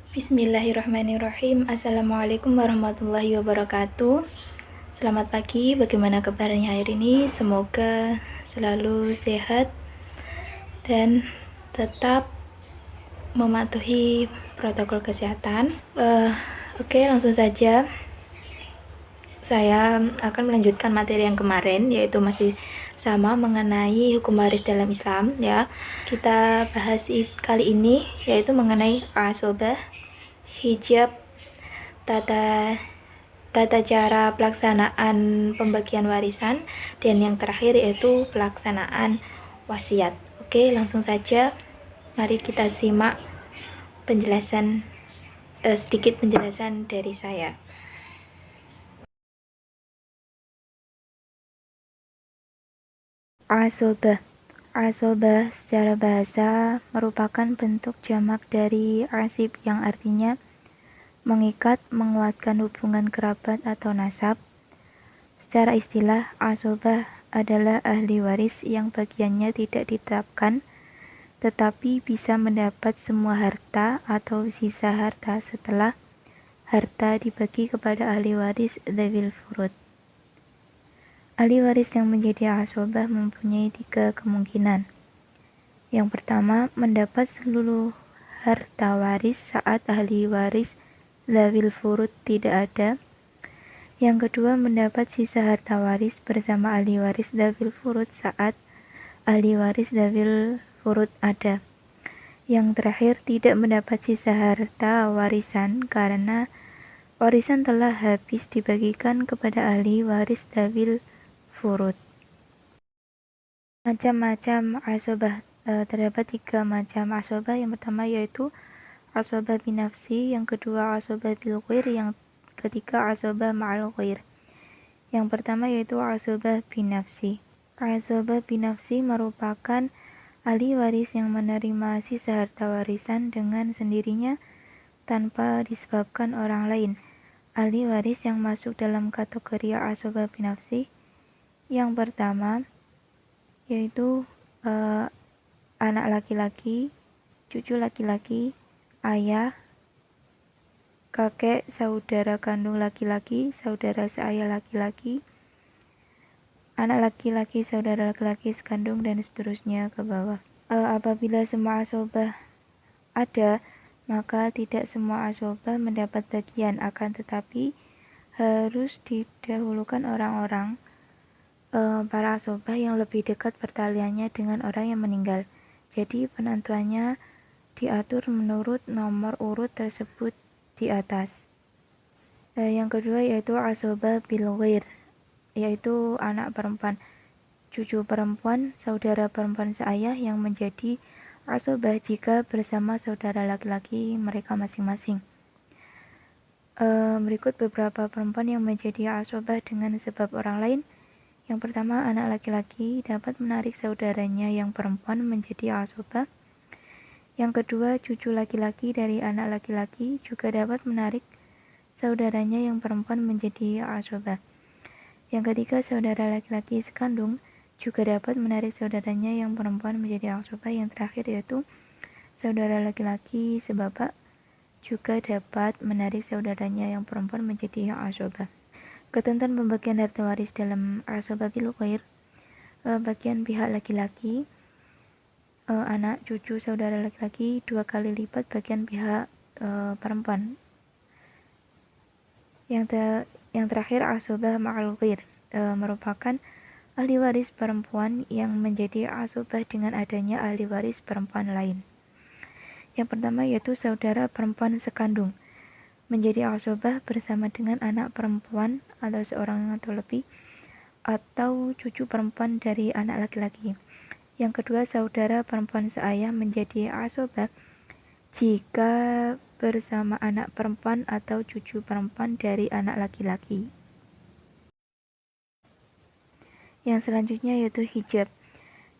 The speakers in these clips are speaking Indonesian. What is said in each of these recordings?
Bismillahirrahmanirrahim. Assalamualaikum warahmatullahi wabarakatuh. Selamat pagi, bagaimana kabarnya hari ini? Semoga selalu sehat dan tetap mematuhi protokol kesehatan. Oke, langsung saja. Saya akan melanjutkan materi yang kemarin, yaitu masih sama mengenai hukum waris dalam Islam ya. Kita bahas kali ini yaitu mengenai asobah, hijab, tata cara pelaksanaan pembagian warisan, dan yang terakhir yaitu pelaksanaan wasiat. Oke, langsung saja mari kita simak sedikit penjelasan dari saya. Asobah secara bahasa merupakan bentuk jamak dari asib yang artinya mengikat, menguatkan hubungan kerabat atau nasab. Secara istilah, asobah adalah ahli waris yang bagiannya tidak ditetapkan, tetapi bisa mendapat semua harta atau sisa harta setelah harta dibagi kepada ahli waris dzawil furud. Ahli waris yang menjadi asobah mempunyai 3 kemungkinan. Yang pertama, mendapat seluruh harta waris saat ahli waris dzawil furud tidak ada. Yang kedua, mendapat sisa harta waris bersama ahli waris dzawil furud saat ahli waris dzawil furud ada. Yang terakhir, tidak mendapat sisa harta warisan karena warisan telah habis dibagikan kepada ahli waris dzawil furud. Macam-macam asobah, terdapat 3 macam asobah. Yang pertama yaitu asobah binafsi, yang kedua asobah bil ghair, yang ketiga asobah ma'al ghair. Yang pertama yaitu asobah binafsi. Asobah binafsi merupakan ahli waris yang menerima sisa harta warisan dengan sendirinya tanpa disebabkan orang lain. Ahli waris yang masuk dalam kategori asobah binafsi yang pertama yaitu anak laki-laki, cucu laki-laki, ayah, kakek, saudara kandung laki-laki, saudara seayah laki-laki, anak laki-laki, saudara laki-laki sekandung, dan seterusnya ke bawah. Apabila semua asobah ada, maka tidak semua asobah mendapat bagian, akan tetapi harus didahulukan orang-orang para asobah yang lebih dekat pertaliannya dengan orang yang meninggal. Jadi penentuannya diatur menurut nomor urut tersebut di atas. Yang kedua yaitu asobah bil ghair, yaitu anak perempuan, cucu perempuan, saudara perempuan seayah yang menjadi asobah jika bersama saudara laki-laki mereka masing-masing. Berikut beberapa perempuan yang menjadi asobah dengan sebab orang lain. Yang pertama, anak laki-laki dapat menarik saudaranya yang perempuan menjadi asobah. Yang kedua, cucu laki-laki dari anak laki-laki juga dapat menarik saudaranya yang perempuan menjadi asobah. Yang ketiga, saudara laki-laki sekandung juga dapat menarik saudaranya yang perempuan menjadi asobah. Yang terakhir yaitu saudara laki-laki sebapak juga dapat menarik saudaranya yang perempuan menjadi asobah. Ketentuan pembagian harta waris dalam asobah bil ghair, bagian pihak laki-laki, anak, cucu, saudara laki-laki 2 kali lipat bagian pihak perempuan. Yang terakhir asobah ma'al ghair, merupakan ahli waris perempuan yang menjadi asobah dengan adanya ahli waris perempuan lain. Yang pertama yaitu saudara perempuan sekandung menjadi asobah bersama dengan anak perempuan atau seorang atau lebih, atau cucu perempuan dari anak laki-laki. Yang kedua, saudara perempuan seayah menjadi asobah jika bersama anak perempuan atau cucu perempuan dari anak laki-laki. Yang selanjutnya yaitu hijab.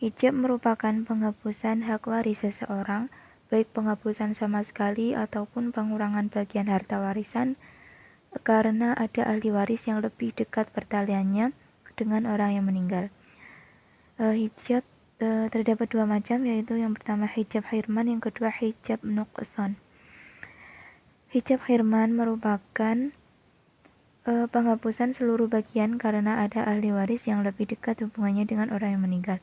Hijab merupakan penghapusan hak waris seseorang, baik penghapusan sama sekali ataupun pengurangan bagian harta warisan karena ada ahli waris yang lebih dekat pertaliannya dengan orang yang meninggal. Hijab terdapat 2 macam, yaitu yang pertama hijab hirman, yang kedua hijab nuqsan. Hijab khirman merupakan penghapusan seluruh bagian karena ada ahli waris yang lebih dekat hubungannya dengan orang yang meninggal.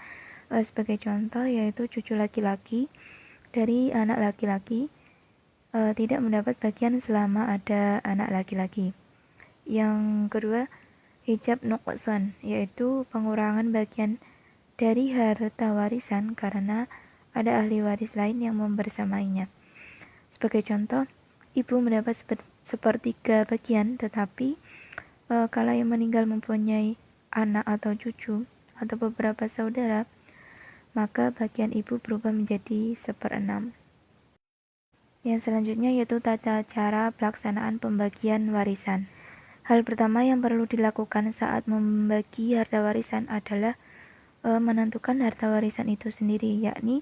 Sebagai contoh yaitu cucu laki-laki dari anak laki-laki tidak mendapat bagian selama ada anak laki-laki. Yang kedua, hijab nuqsan, yaitu pengurangan bagian dari harta warisan karena ada ahli waris lain yang membersamainya. Sebagai contoh, ibu mendapat sepertiga bagian, tetapi kala yang meninggal mempunyai anak atau cucu atau beberapa saudara, maka bagian ibu berubah menjadi 1/6. Yang selanjutnya yaitu tata cara pelaksanaan pembagian warisan. Hal pertama yang perlu dilakukan saat membagi harta warisan adalah menentukan harta warisan itu sendiri, yakni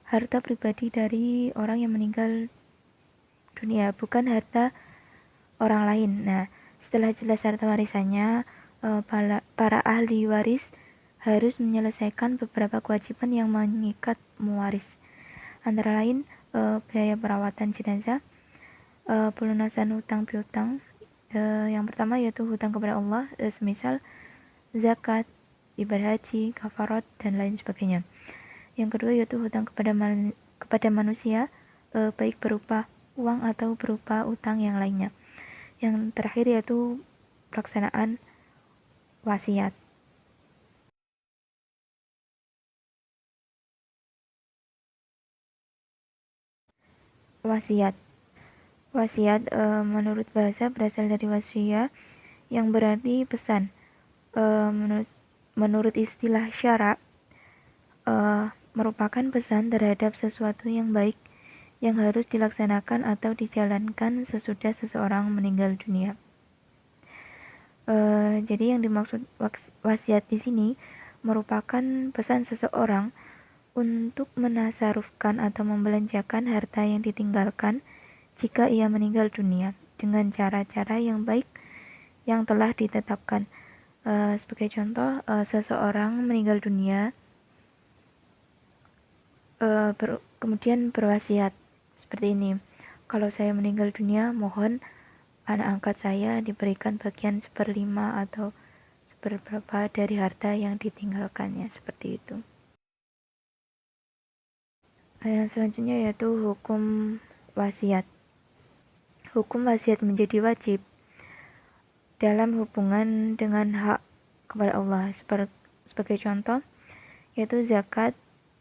harta pribadi dari orang yang meninggal dunia, bukan harta orang lain. Nah, setelah jelas harta warisannya, para ahli waris harus menyelesaikan beberapa kewajiban yang mengikat mewaris, antara lain biaya perawatan jenazah, pelunasan hutang piutang. Yang pertama yaitu hutang kepada Allah, semisal zakat, ibadah haji, kafarat, dan lain sebagainya. Yang kedua yaitu hutang kepada manusia, baik berupa uang atau berupa utang yang lainnya. Yang terakhir yaitu pelaksanaan wasiat. Wasiat menurut bahasa berasal dari wasiyah yang berarti pesan. Menurut istilah syara, merupakan pesan terhadap sesuatu yang baik yang harus dilaksanakan atau dijalankan sesudah seseorang meninggal dunia. Jadi yang dimaksud wasiat di sini merupakan pesan seseorang untuk menasarufkan atau membelanjakan harta yang ditinggalkan jika ia meninggal dunia dengan cara-cara yang baik yang telah ditetapkan. Sebagai contoh, seseorang meninggal dunia kemudian berwasiat seperti ini. Kalau saya meninggal dunia, mohon anak angkat saya diberikan bagian 1/5 atau seberapa dari harta yang ditinggalkannya, seperti itu. Yang selanjutnya yaitu hukum wasiat. Hukum wasiat menjadi wajib dalam hubungan dengan hak kepada Allah. Sebagai contoh yaitu zakat,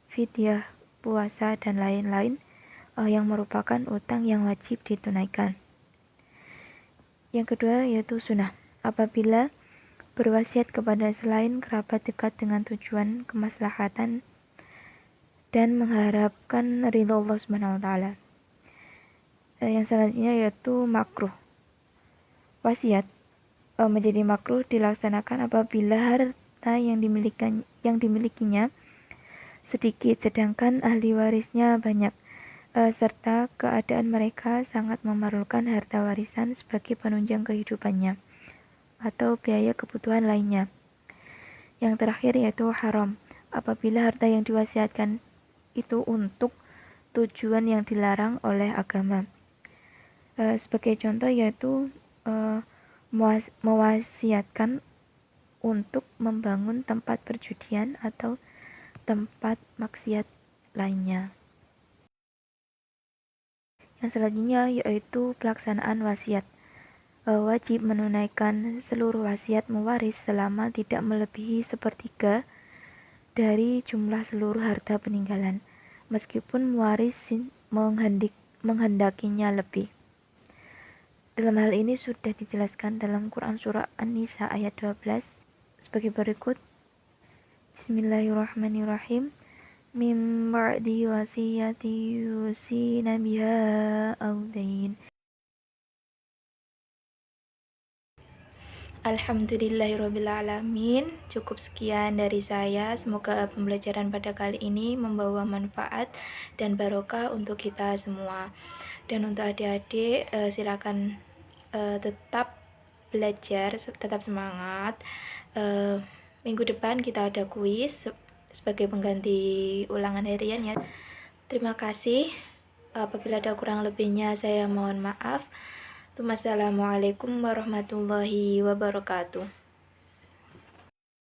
fidyah, puasa, dan lain-lain yang merupakan utang yang wajib ditunaikan. Yang kedua yaitu sunnah. Apabila berwasiat kepada selain kerabat dekat dengan tujuan kemaslahatan dan mengharapkan ridho Allah SWT. Yang selanjutnya yaitu makruh. Wasiat menjadi makruh dilaksanakan apabila harta yang dimilikinya sedikit sedangkan ahli warisnya banyak, serta keadaan mereka sangat memerlukan harta warisan sebagai penunjang kehidupannya atau biaya kebutuhan lainnya. Yang terakhir yaitu haram, apabila harta yang diwasiatkan itu untuk tujuan yang dilarang oleh agama. Sebagai contoh yaitu mewasiatkan untuk membangun tempat perjudian atau tempat maksiat lainnya. Yang selanjutnya yaitu pelaksanaan wasiat. Wajib menunaikan seluruh wasiat mewaris selama tidak melebihi 1/3 dari jumlah seluruh harta peninggalan, meskipun mewaris menghendakinya lebih. Dalam hal ini sudah dijelaskan dalam Quran surah An-Nisa ayat 12 sebagai berikut. Bismillahirrahmanirrahim. Min ba'di wasiyati yusina biha aw dain. Alhamdulillahirrabbilalamin. Cukup sekian dari saya. Semoga pembelajaran pada kali ini membawa manfaat dan barokah untuk kita semua. Dan untuk adik-adik, silakan tetap belajar, tetap semangat. Minggu depan kita ada kuis sebagai pengganti ulangan harian ya. Terima kasih. Apabila ada kurang lebihnya, saya mohon maaf. Wassalamualaikum warahmatullahi wabarakatuh.